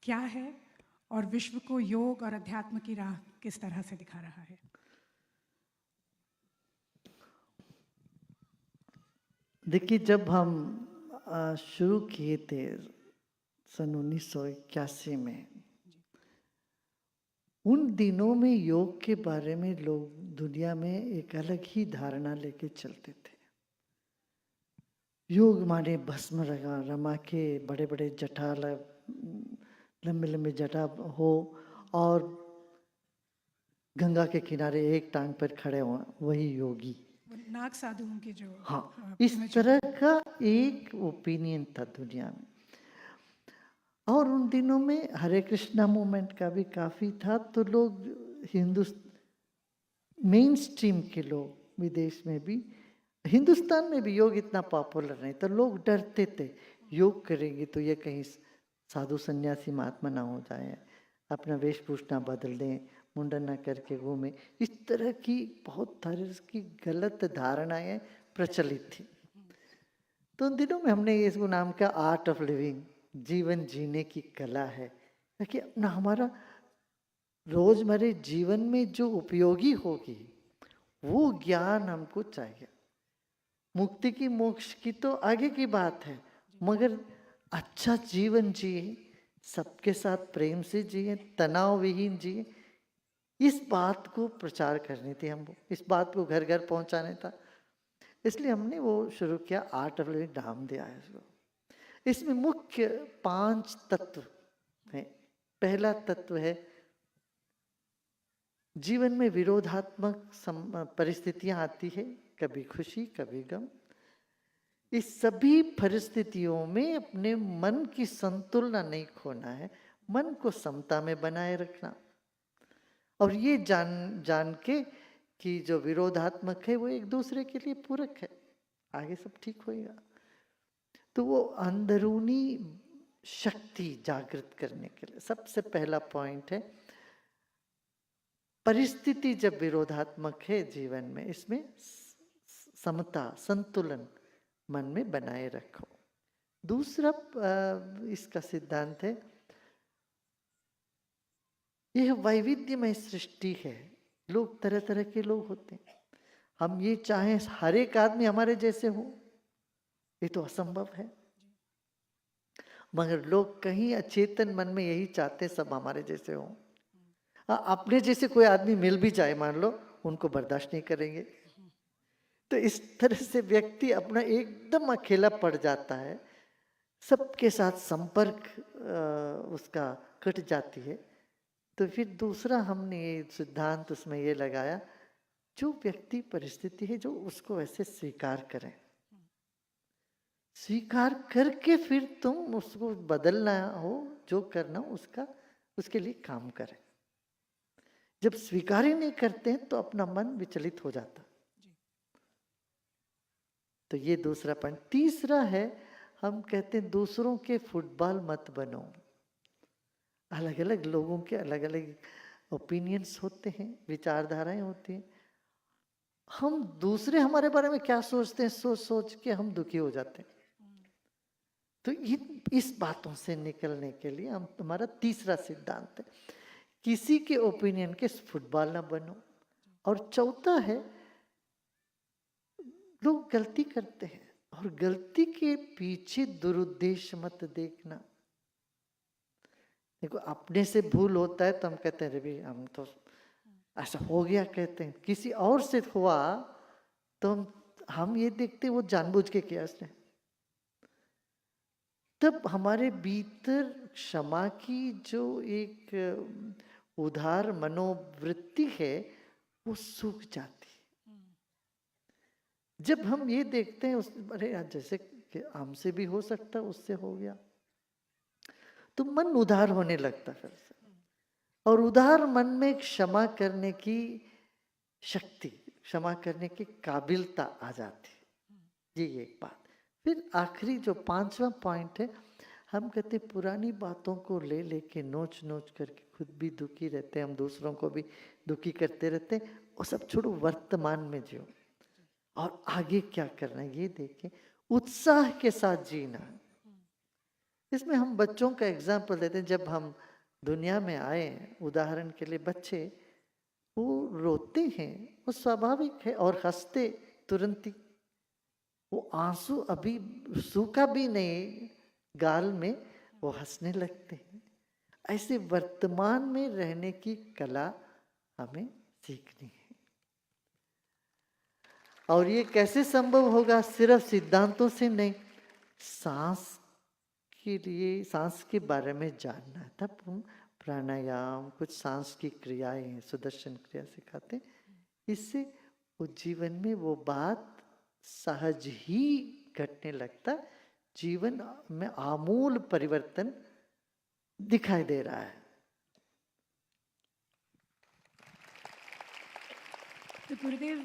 क्या है और विश्व को योग और अध्यात्म की राह किस तरह से दिखा रहा है? देखिए, जब हम शुरू किए थे सन 1981 में, उन दिनों में योग के बारे में लोग दुनिया में एक अलग ही धारणा लेके चलते थे। योग माने भस्म रमा के बड़े बड़े जटा, लंबे लंबे जटा हो और गंगा के किनारे एक टांग पर खड़े हो, वही योगी। वो नाग साधुओं की जो हाँ, इस इमेज तरह होती है। का एक ओपिनियन था दुनिया में। और उन दिनों में हरे कृष्णा मूवमेंट का भी काफी था, तो लोग मेन स्ट्रीम के लोग विदेश में भी, हिंदुस्तान में भी योग इतना पॉपुलर नहीं, तो लोग डरते थे योग करेंगे तो ये कहीं साधु सन्यासी महात्मा ना हो जाए, अपना वेशभूषा बदल दें, मुंडन ना करके घूमे। इस तरह की बहुत तरह की गलत धारणाएं प्रचलित थी। तो उन दिनों में हमने इसको नाम किया आर्ट ऑफ लिविंग, जीवन जीने की कला है, ताकि अपना हमारा रोजमर्रा जीवन में जो उपयोगी होगी वो ज्ञान हमको चाहिए। मुक्ति की मोक्ष की तो आगे की बात है, मगर अच्छा जीवन जिए, सबके साथ प्रेम से जिए, तनाव विहीन जिए, इस बात को प्रचार करनी थी हमको, इस बात को घर घर पहुंचाने था। इसलिए हमने वो शुरू किया, आर्ट ऑफ लिविंग नाम दिया है इसको। इसमें मुख्य 5 तत्व हैं। पहला तत्व है, जीवन में विरोधात्मक परिस्थितियां आती है, कभी खुशी कभी गम। इस सभी परिस्थितियों में अपने मन की संतुलना नहीं खोना है, मन को समता में बनाए रखना, और ये जान के कि जो विरोधात्मक है वो एक दूसरे के लिए पूरक है, आगे सब ठीक होएगा। तो वो अंदरूनी शक्ति जागृत करने के लिए सबसे पहला पॉइंट है, परिस्थिति जब विरोधात्मक है जीवन में, इसमें समता संतुलन मन में बनाए रखो। दूसरा इसका सिद्धांत है, यह वैविध्यमय सृष्टि है, लोग तरह तरह के लोग होते हैं। हम ये चाहें हर एक आदमी हमारे जैसे हो, ये तो असंभव है। मगर लोग कहीं अचेतन मन में यही चाहते सब हमारे जैसे हो। अपने जैसे कोई आदमी मिल भी जाए, मान लो, उनको बर्दाश्त नहीं करेंगे। तो इस तरह से व्यक्ति अपना एकदम अकेला पड़ जाता है, सबके साथ संपर्क उसका कट जाती है। तो फिर दूसरा हमने ये सिद्धांत उसमें ये लगाया, जो व्यक्ति परिस्थिति है जो उसको ऐसे स्वीकार करें, स्वीकार करके फिर तुम उसको बदलना हो, जो करना उसका उसके लिए काम करें। जब स्वीकार ही नहीं करते हैं तो अपना मन विचलित हो जाता। तो ये दूसरा पॉइंट। तीसरा है, हम कहते हैं दूसरों के फुटबॉल मत बनो। अलग अलग लोगों के अलग अलग ओपिनियंस होते हैं, विचारधाराएं होती हैं। हम दूसरे हमारे बारे में क्या सोचते हैं, सोच सोच के हम दुखी हो जाते हैं। तो इस बातों से निकलने के लिए हम, हमारा तीसरा सिद्धांत है, किसी के ओपिनियन के फुटबॉल ना बनो। और चौथा है, लोग गलती करते हैं और गलती के पीछे दुरुद्देश्य मत देखना। देखो, अपने से भूल होता है तो हम कहते हैं रवि हम तो ऐसा हो गया, कहते हैं। किसी और से हुआ तो हम ये देखते वो जानबूझ के किया उसने। तब हमारे भीतर क्षमा की जो एक उदार मनोवृत्ति है वो सूख जाती है। जब हम ये देखते हैं अरे यार, जैसे कि हमसे भी हो सकता, उससे हो गया, तो मन उदार होने लगता फिर से। और उदार मन में क्षमा करने की शक्ति, क्षमा करने की काबिलता आ जाती है। ये एक बात। फिर आखिरी जो 5वां पॉइंट है, हम कहते पुरानी बातों को ले लेके नोच नोच करके खुद भी दुखी रहते हैं, हम दूसरों को भी दुखी करते रहते हैं। वो सब छोड़ो, वर्तमान में जियो और आगे क्या करना है ये देखें, उत्साह के साथ जीना। इसमें हम बच्चों का एग्जाम्पल देते हैं। जब हम दुनिया में आए, उदाहरण के लिए बच्चे वो रोते हैं, वो स्वाभाविक है, और हंसते तुरंत ही। वो आंसू अभी सूखा भी नहीं गाल में, वो हंसने लगते हैं। ऐसे वर्तमान में रहने की कला हमें सीखनी है। और ये कैसे संभव होगा? सिर्फ सिद्धांतों से नहीं, सांस के लिए, सांस के बारे में जानना है। तब हम प्राणायाम, कुछ सांस की क्रियाएं हैं, सुदर्शन क्रिया सिखाते हैं। इससे वो जीवन में वो बात सहज ही घटने लगता, जीवन में आमूल परिवर्तन दिखाई दे रहा है। तो गुरुदेव